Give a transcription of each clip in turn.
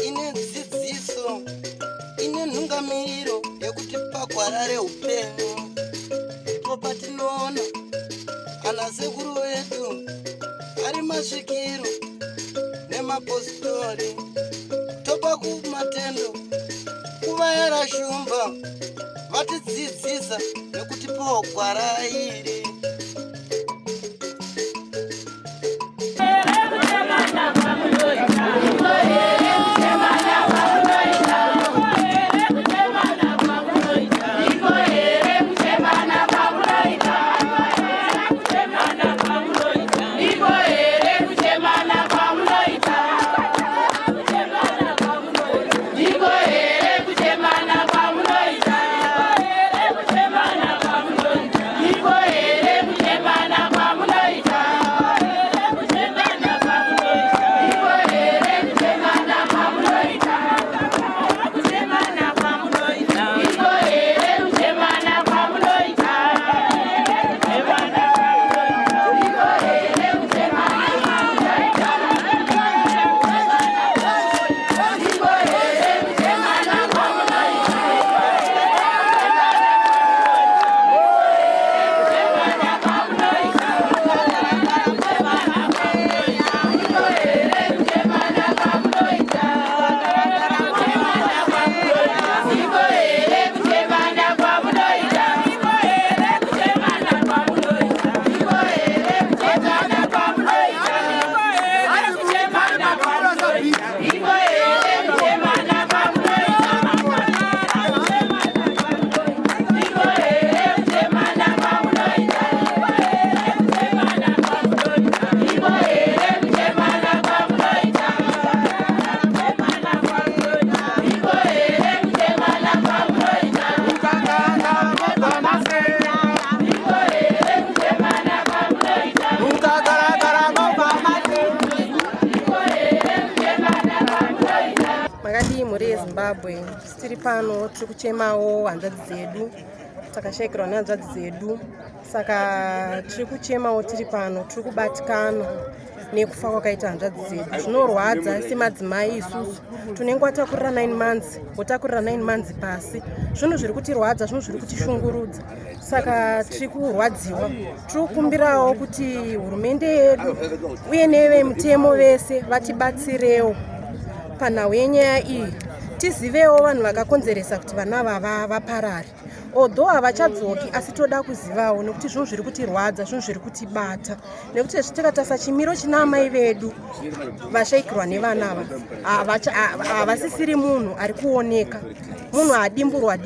ine dzidziso ine nhungamiriro yekuti pagwarare upenyu. Ndipo patinoona ana sekuru vedu ari masvikiro nemapositori, topa kumatendo kuvayara shumba vatidzidzisa nekutipawo gwara iri. Zimbabwe tiri pano tiri kuchemawo hanzvadzi dzedu, takashayikirwa nehanzvadzi dzedu, saka tiri kuchemawo tiri pano, tiri kubatikana nekufa kwakaita hanzvadzi dzedu. Zvinorwadza semadzimai isusu tunenge watakurira 9 months wotakurira 9 months pasi, zvinhu zviri kutirwadza, zvinhu zviri kutishungurudza, saka tiri kurwadziwa. Tiri kukumbirawo kuti hurumende yedu uye nevemutemo vese vatibatsirewo panhau yenyaya iyi, tizivewo vanhu vakakonzeresa kuti vana vava vaparare. Although havachadzoki asi toda kuzivawo, nekuti zvinhu zviri kutirwadza, zvinhu zviri kutibata, nekuti tikatasa chimiro china amai vedu vashayikirwa nevana ava havasisiri munhu ari kuoneka, munhu adimburwa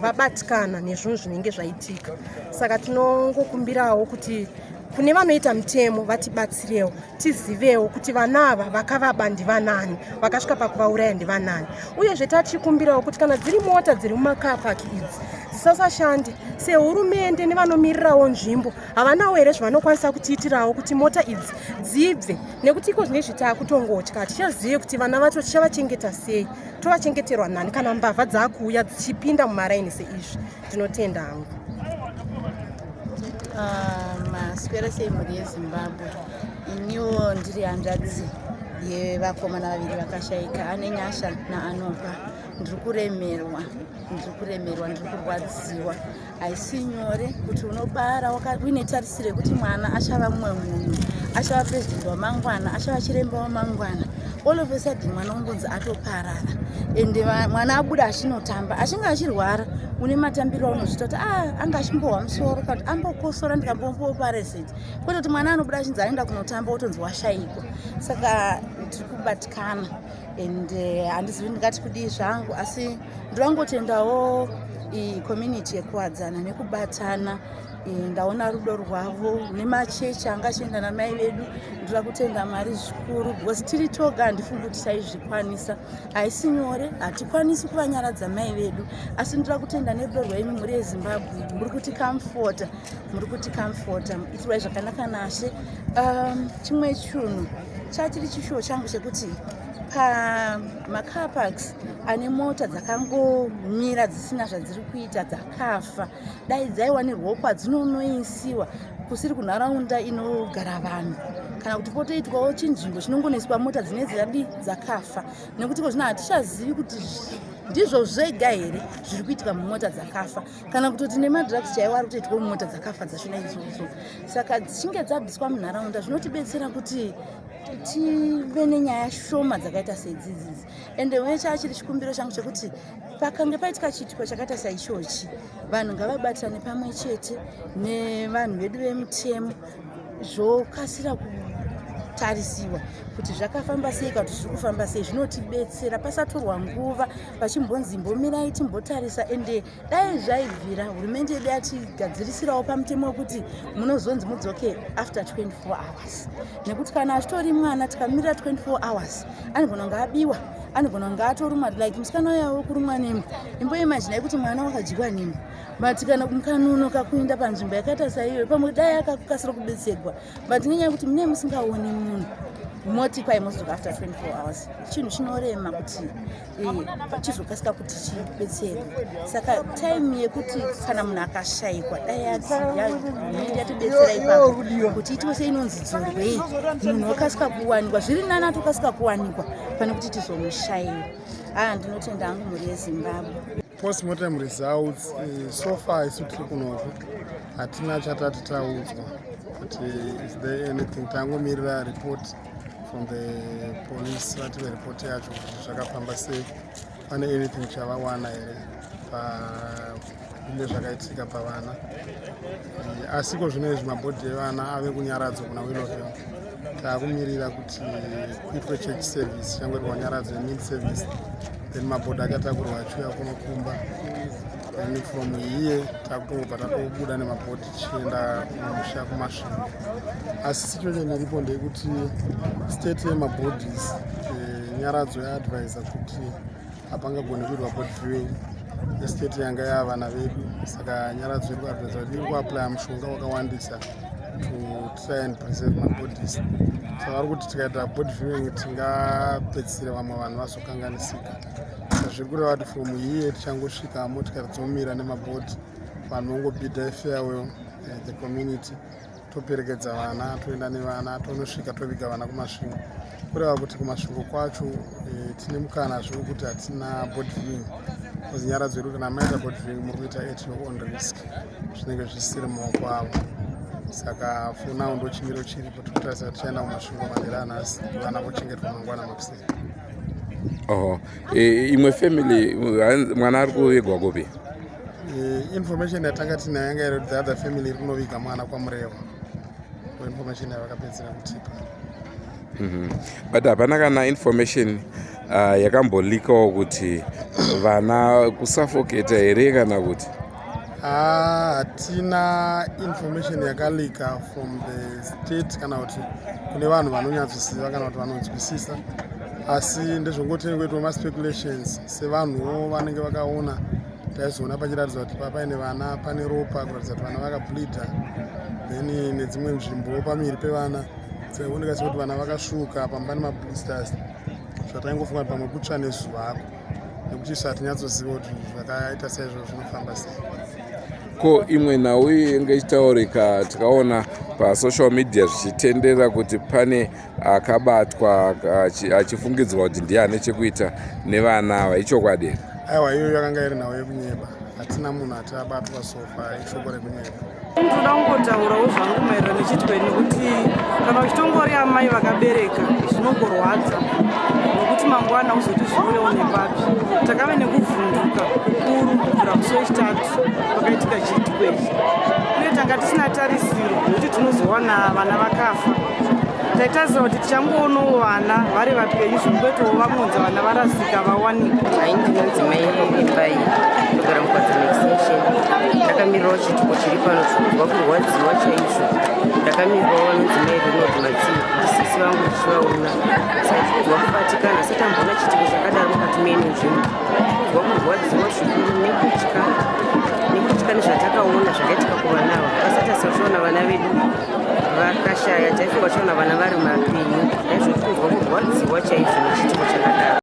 vabatikana nezvinhu zvinenge zvaitika. Saka tinongokumbirawo kuti kune vanoita mutemo vatibatsirewo, tizivewo kuti vana ava vakavaba ndivanani, vakasvika pakuvauraya ndivanani. Uyezve tachikumbirawo kuti kana dziri mota dziri mumakapaki idzi dzisasashande, sehurumende nevanomirirawo nzvimbo havanawo here zvavanokwanisa kutiitirawo kuti mota idzi dzibve, nekuti iko zvine zvitaakutongotya. Tichazive kuti vana vacho tichavachengeta sei, tovachengeterwa nani kana mbavha dzakuuya dzichipinda mumaraini seizvi. Tinotenda hangu. Maswera semhuri yeZimbabwe, iniwo ndiri hanzvadzi yevakomana vaviri vakashayika, ane nyasha naanopa. Ndiri kuremerwa, ndiri kurwadziwa. Haisi nyore kuti unobara uine tarisiro yekuti mwana achava mumwe munhu, achava president wamangwana, achava chiremba wamangwana. All of a sudden mwana ungonzi atoparara, ende mwana abuda achinotamba, achinge achirwara une matambiro aunozvita kuti anga achimbohwa musoro kana kuti ambokosora ndikambomboparasiti, kwete kuti mwana anobuda achinzi aenda kunotamba otonzi washayikwa. Saka tiri kubatikana ende handizivi ndingati kudii zvangu, asi ndirangotendawo community yekuwadzana nekubatana. Ndaona rudo rwavo nemachechi anga achienda namai vedu, ndira kutenda mari zvikuru because tiri toga handifungi kuti taizvikwanisa. Haisi nyore, hatikwanisi kuvanyaradza mai vedu, asi ndira kutenda nerudo rwenyu mhuri yeZimbabwe, muri kuti comforta, itirai zvakanaka nashe. Chimwe chinhu chachiri chishuwo changu chekuti pamacar parks ane mota dzakangomira dzisina zvadziri kuita dzakafa. Dai dzaiwanirwawo kwadzinonoisiwa kusiri kunharaunda inogara vanhu, kana kuti potoitwawo chinzvimbo chinongonoiswa mota dzinenge dzakafa, nekuti ko zvino hatichazivi kuti ndizvo zvega here zviri kuitika mumota dzakafa, kana kutoti nemadrugs chaiwo ari kutoitwa mumota dzakafa dzachona idzodzo. Saka dzichinge dzabviswa munharaunda zvinotibetsera kuti tive nenyaya shoma dzakaita seidzidzidzi. Ende mwe chachiri chikumbiro changu chekuti pakange paitika chiitiko chakaita saichochi, vanhu ngavabatane pamwe chete nevanhu vedu vemutemo zvokasira kutarisiwa kuti zvakafamba sei, kana kuti zviri kufamba sei. Zvinotibetsera pasatorwa nguva pachimbonzi mbomirai timbotarisa. Ende dai zvaibvira hurumende yedu yatigadzirisirawo pamutemo wekuti munozonzi mudzoke after 24 hours, nekuti kana achitori mwana tikamirira 24 hours anogona kunge abiwa, anogona kunge atorumwa. Like musikana uyawo kurumwa nemba, imboimajinai kuti mwana wakadyiwa nemba, but kana mukanunoka kuenda panzvimbo yakaita saiyo pamwe dai akakasira kubetserwa, but nenyaya yekuti mune musingaoni munhu moti kwai mozodzoka after 24 hours, chinhu chinorema kuti chizokasika kuti chibetserwe. Saka time yekuti kana munhu akashayikwa dai hurumende yatibetsera ipapo kuti itiwe seinonzi dzorwei, munhu wakasika kuwanikwa, zviri nani atokasika kuwanikwa pane kuti tizomushayiwa. Ndinotenda hangu mhuri yeZimbabwe. Post-mortem results so far isu tiri kunoko hatina chatati taudzwa kuti is there anything. Tangomirira report from the police, vative report yacho kuti zvakafamba sei, pane anything chavawana here pane zvakaitika pavana. Asiko zvinezvi mabhodhi evana ave kunyaradzwa kuna Willowvale. Taakumirira kuti kuitwe church service, changweri wanyaradzwa mid service, then mabhodhi achatakurwa achiuya kunokumba. Then from here takutobva tatobuda nemabhodhi tichienda kumusha kumasvingo. Asi situation iripo ndeyekuti state yemabhodhis nyaradzo yaadvisa kuti hapangagoni kuitwa bhodhi viewing estate yanga yavana vedu. Saka nyaradzo iri kuadvisa kuti iri kuaplya mushonga wakawandisa to try and preserve mabhodhis. Saka vari kuti tikaita bhodhi viewing tingapedzisira vamwe vanhu vazokanganisika. Zviri kureva kuti from here tichangosvika motikari dzomira nemabhodhi, vanhu vongobhidha farewell the community, toperekedza vana, toenda nevana, tonosvika toviga vana kumasvingo. Kureva kuti kumasvingo kwacho tine mukana zviri kuti hatina bhodhi viewing, because nyaradzo yedu kana maita bhodhi viewing muri kuita at your own risk, zvinenge zvisiri mumaoko avo. Saka for now ndo chimiro chiripo, tikutarisa tichaenda kumasvingo madera anhasi, vana vochengetwa mangwana makuseni. Imwe family mwana ari kuvigwa kupi? Information yatanga tinayo yanga iri kuti the other family iri kunoviga mwana kwaMurehwa. Information yavakapedzera kutipa. But hapana kana information yakambolikawo kuti vana kusuffocata here kana kuti? Hatina information yakalika from the state kana kuti kune vanhu vanonyatsoziva kana kuti vanonzwisisa. Asi ndezvongotenge kuitwa maspeculations sevanhuwo vanenge vakaona. Taizoona pachiratidza kuti paine vana pane ropa kuratidza kuti vana vakableedha, then nedzimwe nzvimbo pamiri pevana dzaioneka sekuti vana vakasvuka pamba nemablisters. Zvataingofunga kuti pamwe kutsva nezuvako, nekuti isu hatinyatsoziva kuti zvakaita saizvo zvinofamba sei. Ko imwe nhau inge ichitaurika tikaona pasocial media zvichitendera kuti pane akabatwa achifungidzwa kuti ndiye ane chekuita nevana ava, ichokwadi here? Aiwa, iyo yakanga iri nhau yekunyeba. Hatina munhu atabatwa sofa, ishoko rekunyeba. Ndoda kungotaurawo zvangu maererano nechitiko nekuti kana uchitongori amai vakabereka zvinongorwadza, nokuti mangwana uzoti zviuyewo nepapi. Takave nekuvhunduka kukuru kubvira musi wechitatu pakaitika chiitiko ichi, uye tanga tisina tarisiro nokuti tinozowana vana vakafa. Taitaziva kuti tichangoonawo vana vari vapenyu, zvinotoitawo vamonza vana varasika vawanikwa. Ndinonzi mai Imbai, ndogara mukwadzana extension. Ndakamirirawo chiitiko chiri pano chokubva kurwadziwa chaizvo. Ndakamirirawo vanonzi mai Ronald Matsii kuti sisi vangu ndichivaona. Saka kubva kubatikana asati amboona chiitiko chakadaro mukati menuzvino. Kubva kurwadziwa zvikuru nekutya nezvatakaona zvakaitika kuvana ava. Asati asachiona vana vedu vakashaya, taifunga tichiona vana vari mapenyu. Naizvozvo kubva kurwadziwa chaizvo nechitiko chakadaro.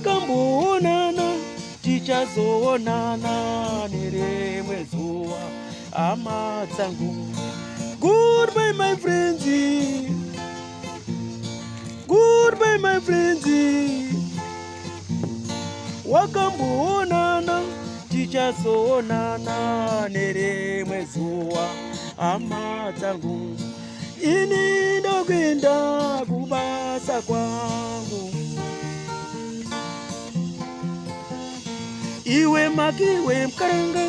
Wakamboonana tichazoonana nerimwe zuwa hama dzangu. Goodbye my friends, goodbye my friends. Wakamboonana tichazoonana nerimwe zuwa hama dzangu. Ini ndokwenda kubasa kwangu. Iwe maki iwe mkaranga,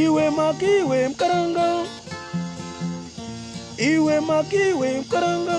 iwe maki iwe mkaranga, iwe maki iwe mkaranga.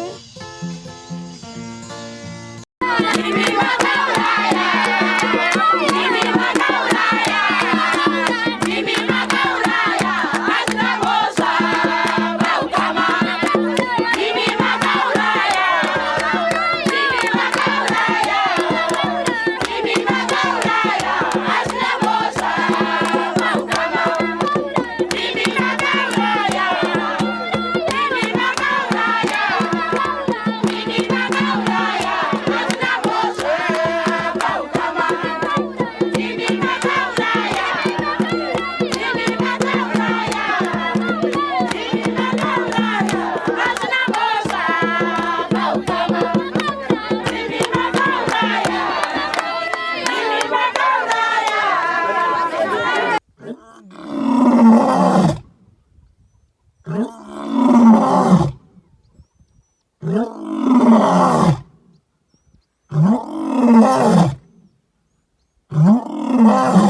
Oh,